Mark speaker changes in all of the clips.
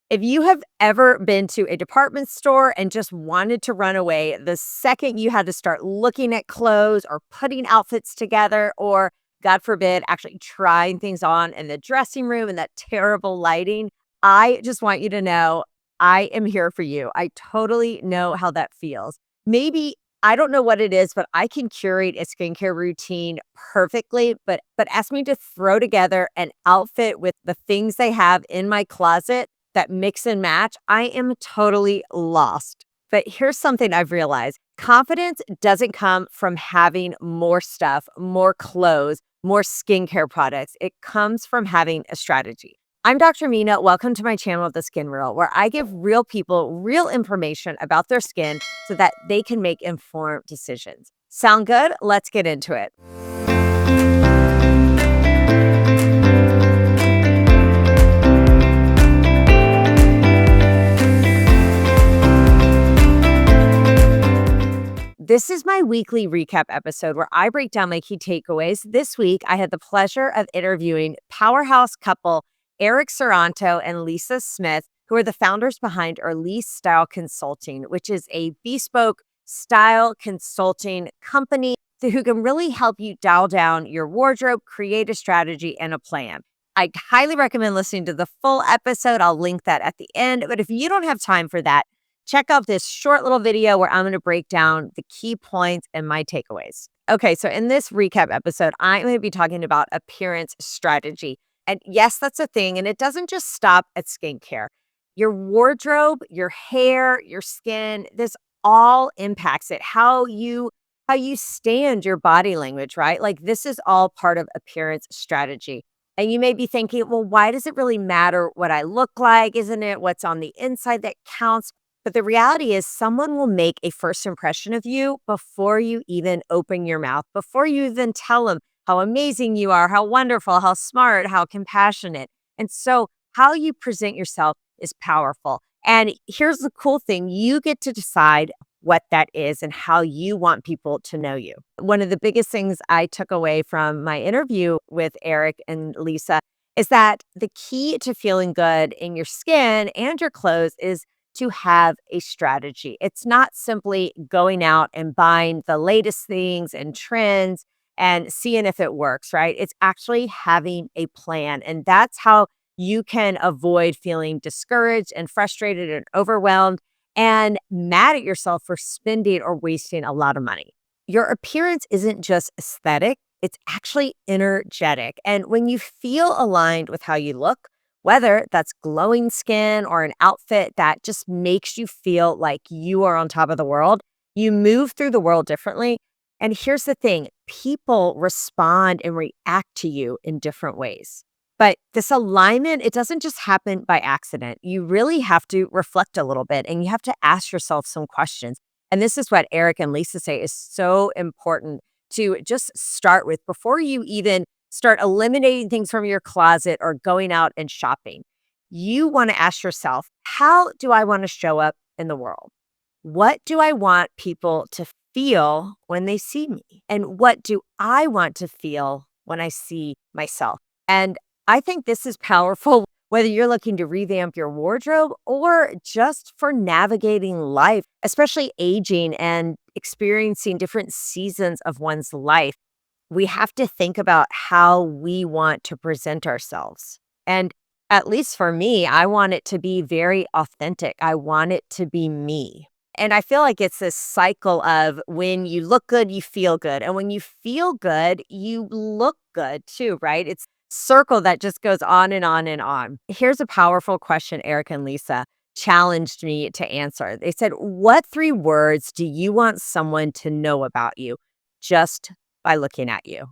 Speaker 1: If you have ever been to a department store and just wanted to run away the second you had to start looking at clothes or putting outfits together, or God forbid, actually trying things on in the dressing room and that terrible lighting, I just want you to know I am here for you. I totally know how that feels. Maybe I don't know what it is, but I can curate a skincare routine perfectly. But ask me to throw together an outfit with the things they have in my closet that mix and match, I am totally lost. But here's something I've realized. Confidence doesn't come from having more stuff, more clothes, more skincare products. It comes from having a strategy. I'm Dr. Mina. Welcome to my channel, The Skin Real, where I give real people real information about their skin so that they can make informed decisions. Sound good? Let's get into it. This is my weekly recap episode where I break down my key takeaways. This week, I had the pleasure of interviewing powerhouse couple Eric Saranto and Lisa Smith, who are the founders behind Elise Style Consulting, which is a bespoke style consulting company who can really help you dial down your wardrobe, create a strategy, and a plan. I highly recommend listening to the full episode. I'll link that at the end. But if you don't have time for that, check out this short little video where I'm going to break down the key points and my takeaways. Okay, so in this recap episode, I'm going to be talking about appearance strategy. And yes, that's a thing. And it doesn't just stop at skincare. Your wardrobe, your hair, your skin, this all impacts it. How you stand, your body language, right? Like this is all part of appearance strategy. And you may be thinking, well, why does it really matter what I look like? Isn't it what's on the inside that counts? But the reality is, someone will make a first impression of you before you even open your mouth, before you even tell them how amazing you are, how wonderful, how smart, how compassionate. And so, how you present yourself is powerful. And here's the cool thing, you get to decide what that is and how you want people to know you. One of the biggest things I took away from my interview with Eric and Lisa is that the key to feeling good in your skin and your clothes is to have a strategy. It's not simply going out and buying the latest things and trends and seeing if it works, right? It's actually having a plan. And that's how you can avoid feeling discouraged and frustrated and overwhelmed and mad at yourself for spending or wasting a lot of money. Your appearance isn't just aesthetic, it's actually energetic. And when you feel aligned with how you look, whether that's glowing skin or an outfit that just makes you feel like you are on top of the world, you move through the world differently. And here's the thing, people respond and react to you in different ways. But this alignment, it doesn't just happen by accident. You really have to reflect a little bit and you have to ask yourself some questions. And this is what Eric and Lisa say is so important to just start with before you even start eliminating things from your closet or going out and shopping. You want to ask yourself, how do I want to show up in the world? What do I want people to feel when they see me? And what do I want to feel when I see myself? And I think this is powerful, whether you're looking to revamp your wardrobe or just for navigating life, especially aging and experiencing different seasons of one's life. We have to think about how we want to present ourselves. And at least for me, I want it to be very authentic. I want it to be me. And I feel like it's this cycle of when you look good, you feel good. And when you feel good, you look good too, right? It's circle that just goes on and on and on. Here's a powerful question Eric and Lisa challenged me to answer. They said, what three words do you want someone to know about you just by looking at you?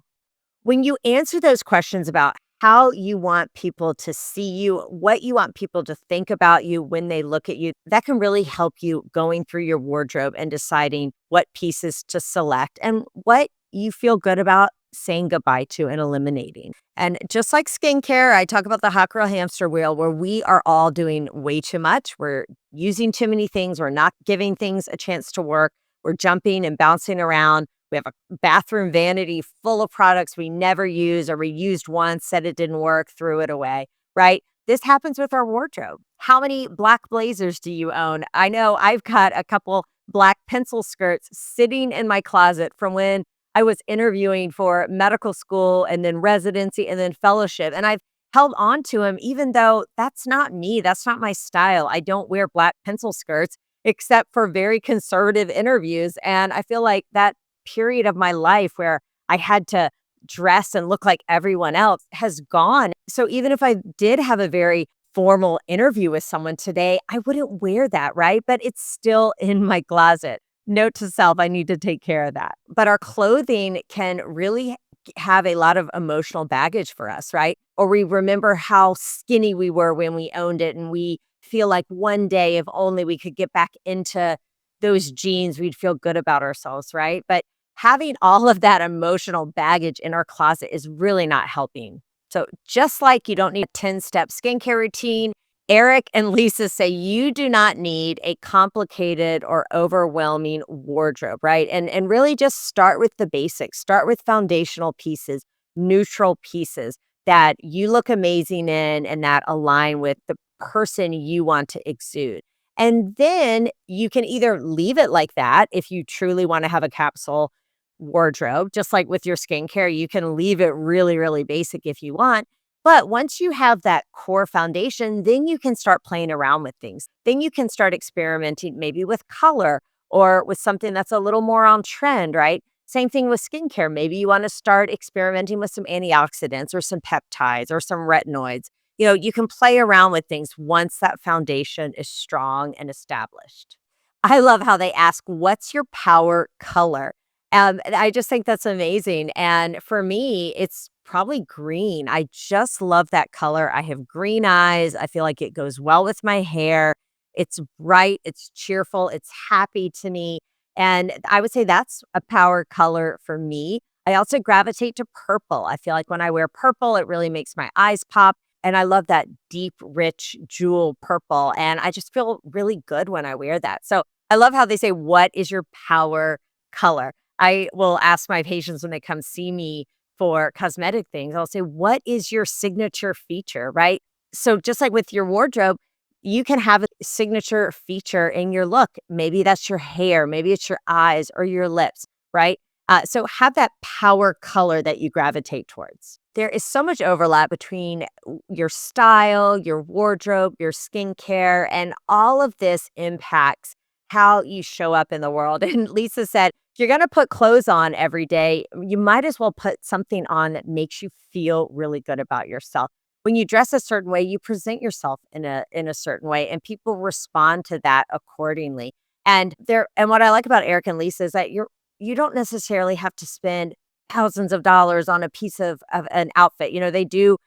Speaker 1: When you answer those questions about how you want people to see you, what you want people to think about you when they look at you, that can really help you going through your wardrobe and deciding what pieces to select and what you feel good about saying goodbye to and eliminating. And just like skincare, I talk about the hot girl hamster wheel where we are all doing way too much. We're using too many things. We're not giving things a chance to work. We're jumping and bouncing around. We have a bathroom vanity full of products we never use or we used once, said it didn't work, threw it away, right? This happens with our wardrobe. How many black blazers do you own? I know I've got a couple black pencil skirts sitting in my closet from when I was interviewing for medical school and then residency and then fellowship. And I've held on to them, even though that's not me. That's not my style. I don't wear black pencil skirts except for very conservative interviews. And I feel like that period of my life where I had to dress and look like everyone else has gone. So even if I did have a very formal interview with someone today, I wouldn't wear that, right? But it's still in my closet. Note to self, I need to take care of that. But our clothing can really have a lot of emotional baggage for us, right? Or we remember how skinny we were when we owned it, and we feel like one day, if only we could get back into those jeans, we'd feel good about ourselves, right? But having all of that emotional baggage in our closet is really not helping. So, just like you don't need a 10-step skincare routine, Eric and Lisa say you do not need a complicated or overwhelming wardrobe, right? And really just start with the basics. Start with foundational pieces, neutral pieces that you look amazing in and that align with the person you want to exude. And then you can either leave it like that if you truly want to have a capsule wardrobe, just like with your skincare, you can leave it really, really basic if you want. But once you have that core foundation, then you can start playing around with things. Then you can start experimenting maybe with color or with something that's a little more on trend, right? Same thing with skincare. Maybe you want to start experimenting with some antioxidants or some peptides or some retinoids. You can play around with things once that foundation is strong and established. I love how they ask, what's your power color? I just think that's amazing. And for me, it's probably green. I just love that color. I have green eyes. I feel like it goes well with my hair. It's bright, it's cheerful, it's happy to me. And I would say that's a power color for me. I also gravitate to purple. I feel like when I wear purple, it really makes my eyes pop. And I love that deep, rich jewel purple. And I just feel really good when I wear that. So I love how they say, what is your power color? I will ask my patients when they come see me for cosmetic things, I'll say, what is your signature feature, right? So just like with your wardrobe, you can have a signature feature in your look. Maybe that's your hair, maybe it's your eyes or your lips, right? So have that power color that you gravitate towards. There is so much overlap between your style, your wardrobe, your skincare, and all of this impacts how you show up in the world. And Lisa said, if you're going to put clothes on every day, you might as well put something on that makes you feel really good about yourself. When you dress a certain way, you present yourself in a certain way, and people respond to that accordingly. And what I like about Eric and Lisa is that you don't necessarily have to spend thousands of dollars on a piece of an outfit. They do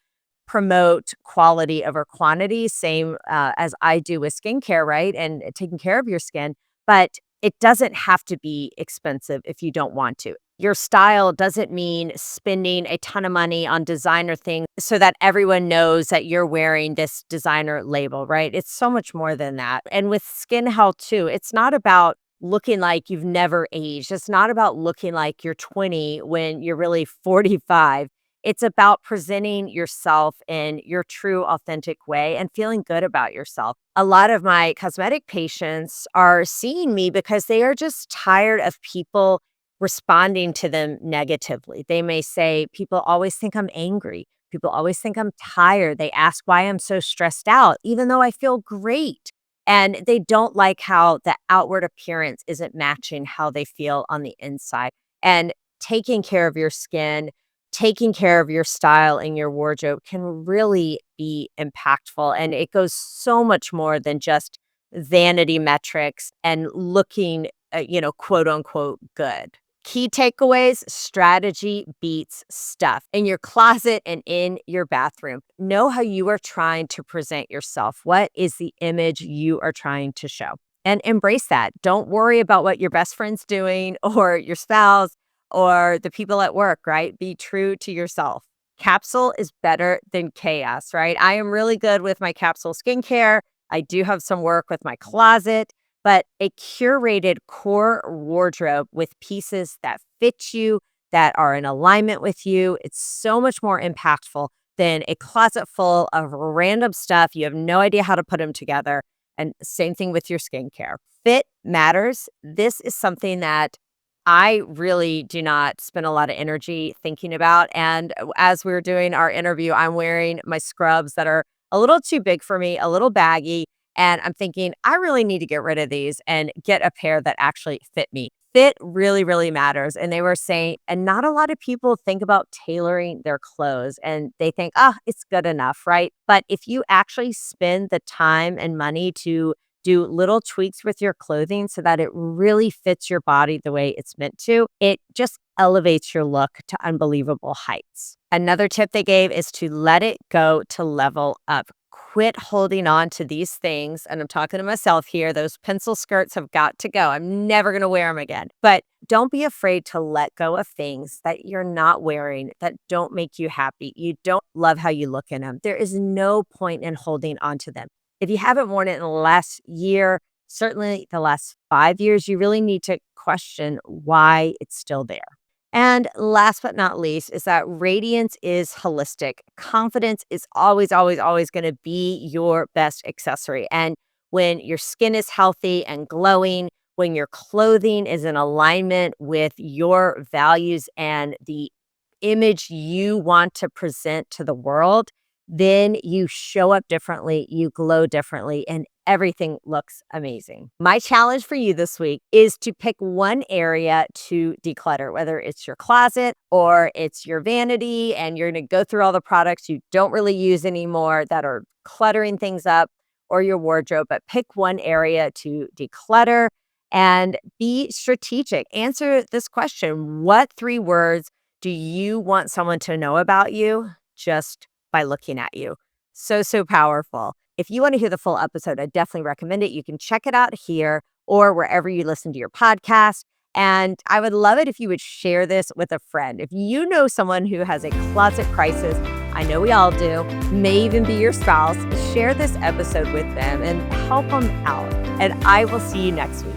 Speaker 1: promote quality over quantity, same as I do with skincare, right? And taking care of your skin. But it doesn't have to be expensive if you don't want to. Your style doesn't mean spending a ton of money on designer things so that everyone knows that you're wearing this designer label, right? It's so much more than that. And with skin health too, it's not about looking like you've never aged. It's not about looking like you're 20 when you're really 45. It's about presenting yourself in your true, authentic way and feeling good about yourself. A lot of my cosmetic patients are seeing me because they are just tired of people responding to them negatively. They may say, people always think I'm angry. People always think I'm tired. They ask why I'm so stressed out, even though I feel great. And they don't like how the outward appearance isn't matching how they feel on the inside. And taking care of your skin, taking care of your style and your wardrobe can really be impactful. And it goes so much more than just vanity metrics and looking, quote unquote, good. Key takeaways: strategy beats stuff in your closet and in your bathroom. Know how you are trying to present yourself. What is the image you are trying to show? And embrace that. Don't worry about what your best friend's doing or your spouse or the people at work, right? Be true to yourself. Capsule is better than chaos, right? I am really good with my capsule skincare. I do have some work with my closet, but a curated core wardrobe with pieces that fit you, that are in alignment with you, it's so much more impactful than a closet full of random stuff. You have no idea how to put them together. And same thing with your skincare. Fit matters. This is something that I really do not spend a lot of energy thinking about. And as we were doing our interview, I'm wearing my scrubs that are a little too big for me, a little baggy. And I'm thinking, I really need to get rid of these and get a pair that actually fit me. Fit really, really matters. And they were saying, and not a lot of people think about tailoring their clothes and they think, oh, it's good enough, right? But if you actually spend the time and money to do little tweaks with your clothing so that it really fits your body the way it's meant to, it just elevates your look to unbelievable heights. Another tip they gave is to let it go to level up. Quit holding on to these things. And I'm talking to myself here. Those pencil skirts have got to go. I'm never going to wear them again. But don't be afraid to let go of things that you're not wearing, that don't make you happy. You don't love how you look in them. There is no point in holding on to them. If you haven't worn it in the last year, certainly the last 5 years, you really need to question why it's still there. And last but not least is that radiance is holistic. Confidence is always, always, always going to be your best accessory. And when your skin is healthy and glowing, when your clothing is in alignment with your values and the image you want to present to the world, then you show up differently, you glow differently, and everything looks amazing. My challenge for you this week is to pick one area to declutter, whether it's your closet or it's your vanity, and you're going to go through all the products you don't really use anymore that are cluttering things up, or your wardrobe, but pick one area to declutter and be strategic. Answer this question: what 3 words do you want someone to know about you just by looking at you? So, so powerful. If you want to hear the full episode, I definitely recommend it. You can check it out here or wherever you listen to your podcast. And I would love it if you would share this with a friend. If you know someone who has a closet crisis, I know we all do, may even be your spouse, share this episode with them and help them out. And I will see you next week.